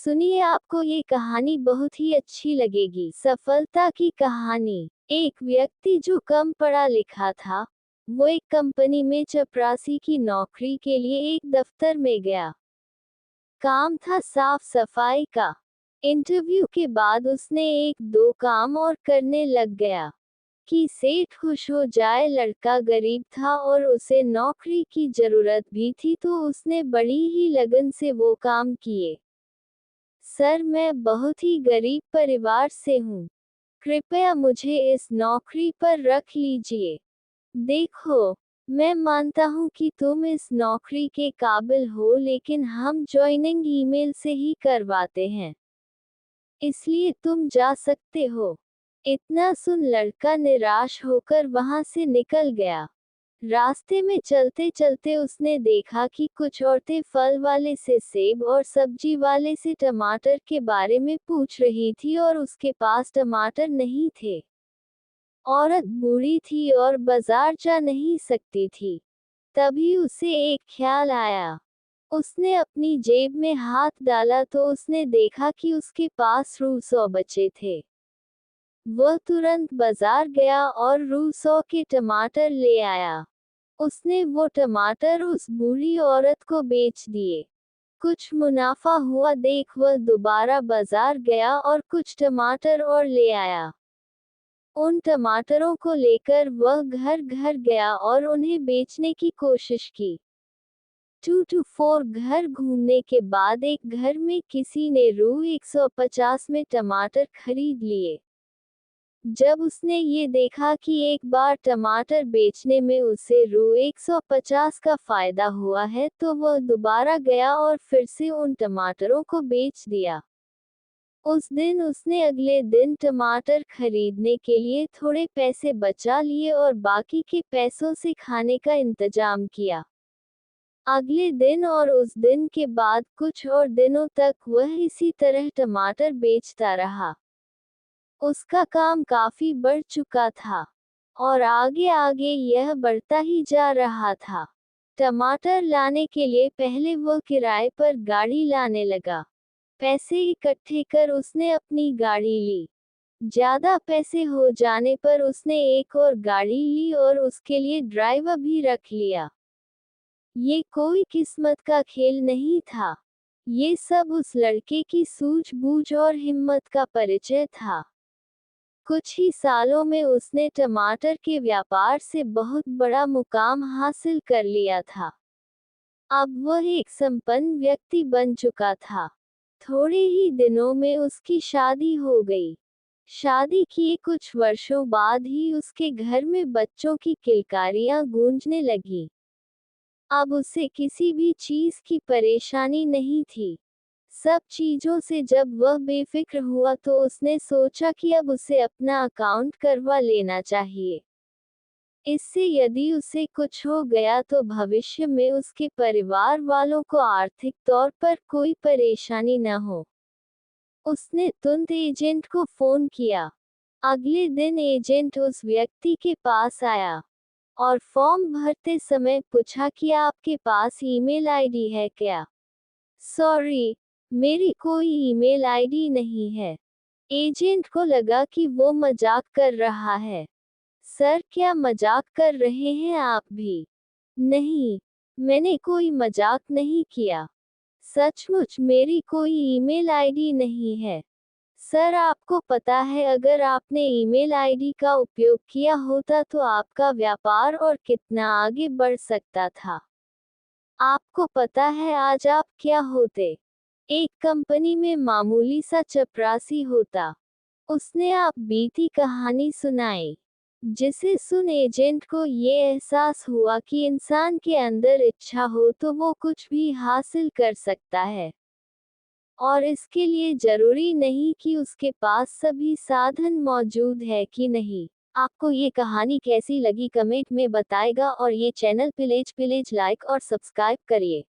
सुनिए, आपको ये कहानी बहुत ही अच्छी लगेगी। सफलता की कहानी। एक व्यक्ति जो कम पढ़ा लिखा था, वो एक कंपनी में चपरासी की नौकरी के लिए एक दफ्तर में गया। काम था साफ सफाई का। इंटरव्यू के बाद उसने एक दो काम और करने लग गया कि सेठ खुश हो जाए। लड़का गरीब था और उसे नौकरी की जरूरत भी थी, तो उसने बड़ी ही लगन से वो काम किए। सर, मैं बहुत ही गरीब परिवार से हूँ। कृपया मुझे इस नौकरी पर रख लीजिए। देखो, मैं मानता हूँ कि तुम इस नौकरी के काबिल हो, लेकिन हम ज्वाइनिंग ईमेल से ही करवाते हैं, इसलिए तुम जा सकते हो। इतना सुन लड़का निराश होकर वहां से निकल गया। रास्ते में चलते चलते उसने देखा कि कुछ औरतें फल वाले से सेब और सब्जी वाले से टमाटर के बारे में पूछ रही थी और उसके पास टमाटर नहीं थे। औरत बूढ़ी थी और बाजार जा नहीं सकती थी। तभी उसे एक ख्याल आया। उसने अपनी जेब में हाथ डाला तो उसने देखा कि उसके पास ₹100 बचे थे। वह तुरंत बाजार गया और ₹100 के टमाटर ले आया। उसने वो टमाटर उस बूढ़ी औरत को बेच दिए। कुछ मुनाफा हुआ देख वह दोबारा बाजार गया और कुछ टमाटर और ले आया। उन टमाटरों को लेकर वह घर घर गया और उन्हें बेचने की कोशिश की। 2 to 4 घर घूमने के बाद एक घर में किसी ने ₹150 में टमाटर खरीद लिए। जब उसने ये देखा कि एक बार टमाटर बेचने में उसे ₹150 का फायदा हुआ है, तो वह दोबारा गया और फिर से उन टमाटरों को बेच दिया। उस दिन उसने अगले दिन टमाटर खरीदने के लिए थोड़े पैसे बचा लिए और बाकी के पैसों से खाने का इंतजाम किया। अगले दिन और उस दिन के बाद कुछ और दिनों तक वह इसी तरह टमाटर बेचता रहा। उसका काम काफी बढ़ चुका था और आगे आगे यह बढ़ता ही जा रहा था। टमाटर लाने के लिए पहले वह किराए पर गाड़ी लाने लगा। पैसे इकट्ठे कर उसने अपनी गाड़ी ली। ज्यादा पैसे हो जाने पर उसने एक और गाड़ी ली और उसके लिए ड्राइवर भी रख लिया। ये कोई किस्मत का खेल नहीं था। ये सब उस लड़के की सूझबूझ और हिम्मत का परिचय था। कुछ ही सालों में उसने टमाटर के व्यापार से बहुत बड़ा मुकाम हासिल कर लिया था। अब वह एक संपन्न व्यक्ति बन चुका था। थोड़े ही दिनों में उसकी शादी हो गई। शादी किए कुछ वर्षों बाद ही उसके घर में बच्चों की किलकारियां गूंजने लगी। अब उसे किसी भी चीज की परेशानी नहीं थी। सब चीजों से जब वह बेफिक्र हुआ तो उसने सोचा कि अब उसे अपना अकाउंट करवा लेना चाहिए। इससे यदि उसे कुछ हो गया तो भविष्य में उसके परिवार वालों को आर्थिक तौर पर कोई परेशानी न हो। उसने तुरंत एजेंट को फोन किया। अगले दिन एजेंट उस व्यक्ति के पास आया और फॉर्म भरते समय पूछा कि आपके पास ईमेल आईडी है क्या? सॉरी, मेरी कोई ईमेल आईडी नहीं है। एजेंट को लगा कि वो मजाक कर रहा है। सर, क्या मजाक कर रहे हैं आप भी? नहीं, मैंने कोई मजाक नहीं किया। सचमुच मेरी कोई ईमेल आईडी नहीं है। सर, आपको पता है अगर आपने ईमेल आईडी का उपयोग किया होता तो आपका व्यापार और कितना आगे बढ़ सकता था। आपको पता है आज आप क्या होते? एक कंपनी में मामूली सा चपरासी होता। उसने आप बीती कहानी सुनाई, जिसे सुन एजेंट को ये एहसास हुआ कि इंसान के अंदर इच्छा हो तो वो कुछ भी हासिल कर सकता है, और इसके लिए जरूरी नहीं कि उसके पास सभी साधन मौजूद है कि नहीं। आपको ये कहानी कैसी लगी कमेंट में बताएगा और ये चैनल प्लीज लाइक और सब्सक्राइब करिए।